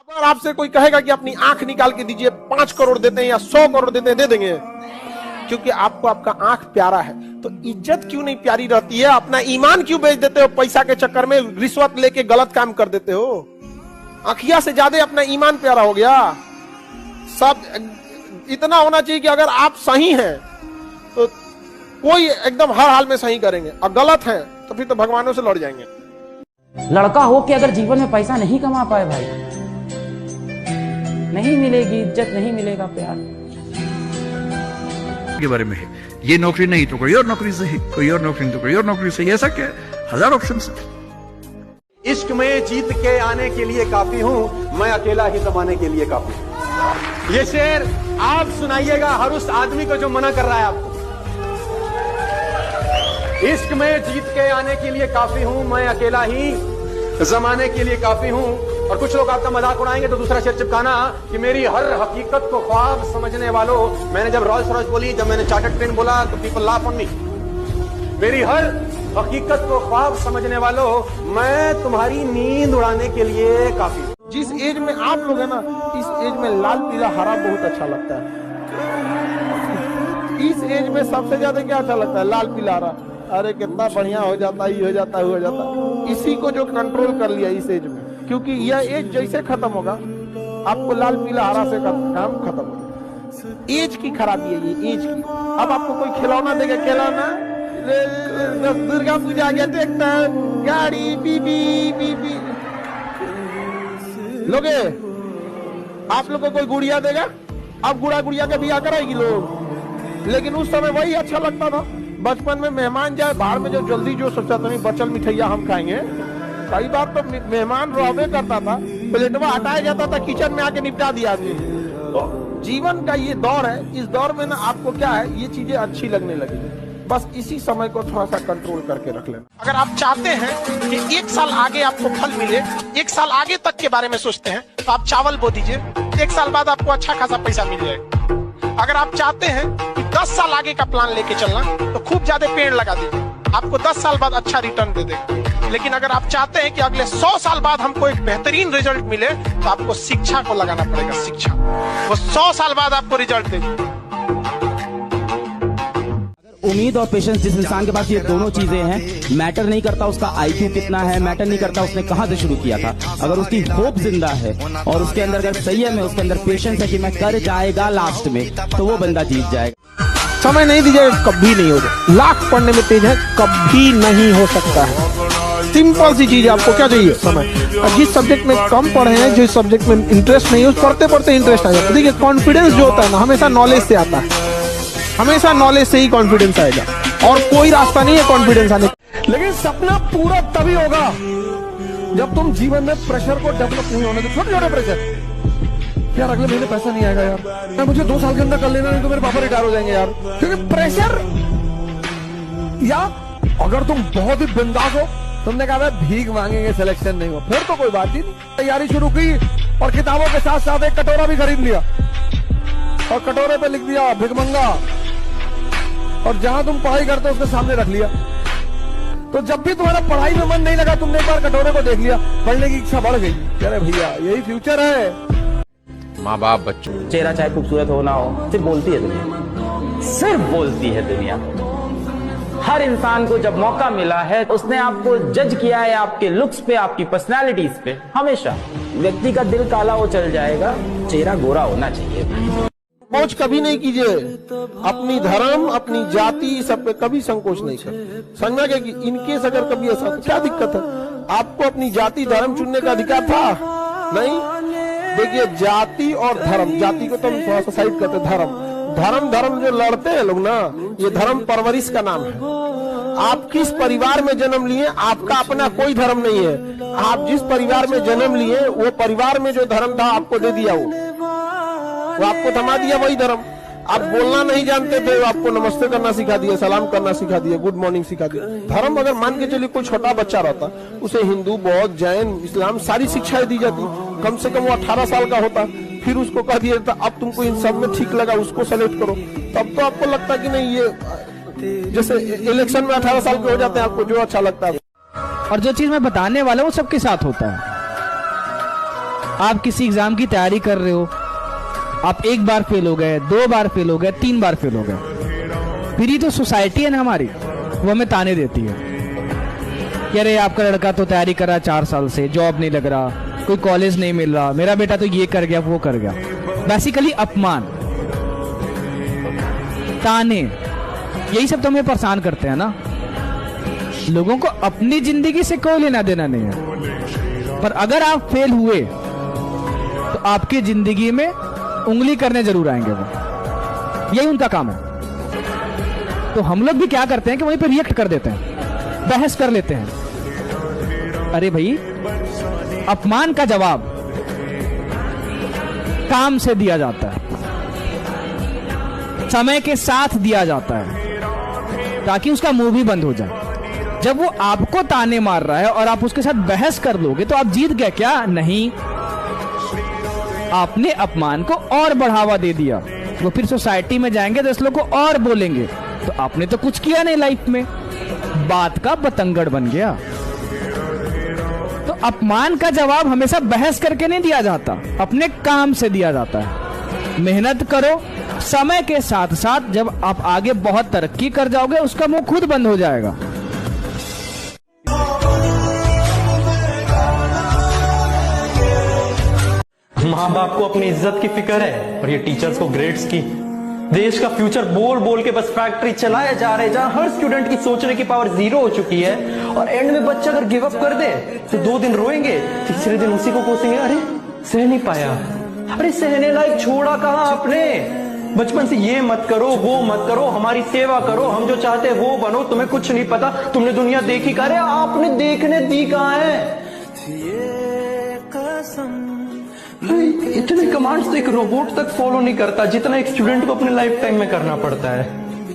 अगर आपसे कोई कहेगा कि अपनी आंख निकाल के दीजिए, 5 करोड़ देते हैं या 100 करोड़ देते हैं, दे देंगे, क्योंकि आपको आपका आंख प्यारा है। तो इज्जत क्यों नहीं प्यारी रहती है? अपना ईमान क्यों बेच देते हो? पैसा के चक्कर में रिश्वत लेके गलत काम कर देते हो। आंखिया से ज्यादा अपना ईमान प्यारा हो गया। सब इतना होना चाहिए कि अगर आप सही हैं तो कोई एकदम हर हाल में सही करेंगे, और गलत हैं तो फिर तो भगवानों से लड़ जाएंगे। लड़का हो कि अगर जीवन में पैसा नहीं कमा पाए भाई, नहीं मिलेगी इज्जत, नहीं मिलेगा प्यार। के बारे में है, ये नौकरी नहीं तो कोई और नौकरी से है, कोई और नौकरी नहीं तो कोई और नौकरी से, ऐसा क्या, हजार ऑप्शन है। इश्क में जीत के आने के लिए काफी हूं, मैं अकेला ही जमाने के लिए काफी हूं। ये शेर आप सुनाइएगा हर उस आदमी को जो मना कर रहा है आपको। इश्क में जीत के आने के लिए काफी हूं, मैं अकेला ही जमाने के लिए काफी हूं। और कुछ लोग आपका मजाक उड़ाएंगे तो दूसरा शेर चिपकाना कि मेरी हर हकीकत को ख्वाब समझने वालों। मैंने जब रॉल्स रॉयस बोली, जब मैंने चार्टर्ड प्लेन बोला तो पीपल लाफ ऑन मी। मेरी हर हकीकत को ख्वाब समझने वालों, मैं तुम्हारी नींद उड़ाने के लिए काफी हूं। जिस एज में आप लोग है ना, इस एज में लाल पीला हरा बहुत अच्छा लगता है। इस एज में सबसे ज्यादा क्या अच्छा लगता है? लाल पीला हरा। अरे कितना बढ़िया हो जाता है, ये हो जाता है, वो हो जाता है। इसी को जो कंट्रोल कर लिया इस एज में, क्योंकि यह एज जैसे खत्म होगा आपको लाल पीला हरा से काम खत्म होगा। एज की खराबी है ये, एज की। अब आपको कोई खिलौना देगा, खिलौना दुर्गा पूजा आ गया, ट्रैक्टर, गाड़ी, बीबी बीबी लोगे। आप लोग को कोई गुड़िया देगा, अब गुड़िया के बिया कराएगी लोग। लेकिन उस समय वही अच्छा लगता था। बचपन में मेहमान जाए बाहर में, जो जल्दी जो सोचा था नहीं बचल मिठाइया हम खाएंगे। कई बार तो मेहमान रोवे करता था, प्लेटवा हटाया जाता था, किचन में आके निपटा दिया आदमी। तो जीवन का ये दौर है, इस दौर में ना आपको क्या है, ये चीजें अच्छी लगने लगी। बस इसी समय को थोड़ा सा कंट्रोल करके रख लेना। अगर आप चाहते हैं कि 1 साल आगे आपको फल मिले, 1 साल आगे तक के बारे में सोचते हैं, तो आप चावल बो दीजिए, 1 साल बाद आपको अच्छा खासा पैसा मिल जाएगा। अगर आप चाहते हैं कि 10 साल आगे का प्लान लेके चलना, तो खूब ज्यादा पेड़ लगा दीजिए, आपको 10 साल बाद अच्छा रिटर्न दे देगा। लेकिन अगर आप चाहते हैं कि अगले 100 साल बाद हमको एक बेहतरीन रिजल्ट मिले, तो आपको शिक्षा को लगाना पड़ेगा। शिक्षा वो 100 साल बाद आपको रिजल्ट देगी। उम्मीद और पेशेंस जिस इंसान के पास ये दोनों चीजें हैं, मैटर नहीं करता उसका आईक्यू कितना है, मैटर नहीं करता उसने कहां से शुरू किया था। अगर उसकी होप जिंदा है और उसके अंदर अगर संयम है, उसके अंदर पेशेंस है कि मैं कर जाएगा लास्ट में, तो वो बंदा जीत जाएगा। समय नहीं दीजिएगा, कभी नहीं होगा। लाख पढ़ने में तेज है, कभी नहीं हो सकता है। सिंपल सी चीज है, आपको क्या चाहिए? समय। और जिस सब्जेक्ट में कम पढ़े हैं, जिस सब्जेक्ट में इंटरेस्ट नहीं है, उस पढ़ते पढ़ते इंटरेस्ट आ जाता है। देखिए, कॉन्फिडेंस जो होता है ना, हमेशा नॉलेज से आता है। हमेशा नॉलेज से ही कॉन्फिडेंस आएगा, और कोई रास्ता नहीं है कॉन्फिडेंस आने का। लेकिन सपना पूरा तभी होगा जब तुम जीवन में प्रेशर को डेवलप नहीं होने दो। छोटे छोटे प्रेशर, यार अगले महीने पैसा नहीं आएगा यार, मुझे 2 साल के अंदर कर लेना, नहीं तो मेरे पापा रिटायर हो जाएंगे यार। क्योंकि प्रेशर, या अगर तुम बहुत ही बिंदास हो, तुमने कहा भीख मांगेंगे, सिलेक्शन नहीं हो, फिर तो कोई बात ही नहीं। तैयारी शुरू की और किताबों के साथ साथ एक कटोरा भी खरीद लिया, और कटोरे पे लिख दिया भिखमंगा, और जहां तुम पढ़ाई करते हो उसके सामने रख लिया। तो जब भी तुम्हारा पढ़ाई में मन नहीं लगा, तुमने एक बार कटोरे को देख लिया, पढ़ने की इच्छा बढ़ गई। अरे भैया, यही फ्यूचर है। माँ बाप बच्चों, चेहरा चाहे खूबसूरत हो ना हो, सिर्फ बोलती है दुनिया, सिर्फ बोलती है दुनिया। हर इंसान को जब मौका मिला है, उसने आपको जज किया है आपके लुक्स पे, आपकी पर्सनालिटीज पे। हमेशा व्यक्ति का दिल काला हो चल जाएगा, चेहरा गोरा होना चाहिए। संकोच कभी नहीं कीजिए। अपनी धर्म, अपनी जाति, सब पे कभी संकोच नहीं कर। समझना कि इनकेस अगर कभी ऐसा, तो क्या दिक्कत है? आपको अपनी जाति धर्म चुनने का अधिकार था? नहीं। देखिए, जाति और धर्म, जाति को तो हम थोड़ा सा साइड करते, धर्म जो लड़ते हैं लोग ना, ये धर्म परवरिश का नाम है। आप किस परिवार में जन्म लिए, आपका अपना कोई धर्म नहीं है। आप जिस परिवार में जन्म लिए, वो परिवार में जो धर्म था आपको दे दिया, वो आपको थमा दिया वही धर्म। आप बोलना नहीं जानते थे, आपको नमस्ते करना सिखा दिया, सलाम करना सिखा दिया, गुड मॉर्निंग सिखा दिया। धर्म अगर मान के चलिए कोई छोटा बच्चा रहता, उसे हिंदू, बौद्ध, जैन, इस्लाम सारी शिक्षाएं दी जाती। कम से कम वो 18 साल का होता, फिर उसको कह दिया था अब तुमको इन सब में ठीक लगा, उसको सेलेक्ट करो। तब तो आपको लगता कि नहीं, ये जैसे इलेक्शन में 18 साल के हो जाते हैं, आपको जो अच्छा लगता है। और जो चीज मैं बताने वाला हूँ वो सबके साथ होता है। आप किसी एग्जाम की तैयारी कर रहे हो, आप 1 बार फेल हो गए, 2 बार फेल हो गए, 3 बार फेल हो गए, फिर ये तो सोसाइटी है ना हमारी, वो हमें ताने देती है कि अरे आपका लड़का तो तैयारी कर रहा है 4 साल से, जॉब नहीं लग रहा, कोई कॉलेज नहीं मिल रहा, मेरा बेटा तो ये कर गया वो कर गया। बेसिकली अपमान, ताने, यही सब तो हमें परेशान करते हैं ना। लोगों को अपनी जिंदगी से कोई लेना देना नहीं है, पर अगर आप फेल हुए तो आपकी जिंदगी में उंगली करने जरूर आएंगे वो, यही उनका काम है। तो हम लोग भी क्या करते हैं कि वहीं पे रिएक्ट कर देते हैं, बहस कर लेते हैं। अरे भाई, अपमान का जवाब काम से दिया जाता है, समय के साथ दिया जाता है, ताकि उसका मुंह भी बंद हो जाए। जब वो आपको ताने मार रहा है और आप उसके साथ बहस कर लोगे तो आप जीत गए क्या? नहीं, आपने अपमान को और बढ़ावा दे दिया। वो फिर सोसाइटी में जाएंगे, 10 लोग को और बोलेंगे, तो आपने तो कुछ किया नहीं लाइफ में, बात का बतंगड़ बन गया। तो अपमान का जवाब हमेशा बहस करके नहीं दिया जाता, अपने काम से दिया जाता है। मेहनत करो, समय के साथ साथ जब आप आगे बहुत तरक्की कर जाओगे, उसका मुंह खुद बंद हो जाएगा। माँ बाप को अपनी इज्जत की फिक्र है और ये टीचर्स को ग्रेड्स की। देश का फ्यूचर बोल बोल के बस फैक्ट्री चलाए जा रहे, जहां हर स्टूडेंट की सोचने की पावर 0 हो चुकी है, और एंड में बच्चा अगर गिव अप कर दे तो 2 दिन रोएंगे, तीसरे दिन उसी को कोसेंगे, अरे सह नहीं पाया। अरे सहने लायक छोड़ा कहां आपने? बचपन से ये मत करो, वो मत करो, हमारी सेवा करो, हम जो चाहते हैं वो बनो, तुम्हें कुछ नहीं पता, तुमने दुनिया देखी कहा, अरे आपने देखने दी कहां है? इतने कमांड्स तो एक रोबोट तक फॉलो नहीं करता जितना एक स्टूडेंट को अपने लाइफ टाइम में करना पड़ता है।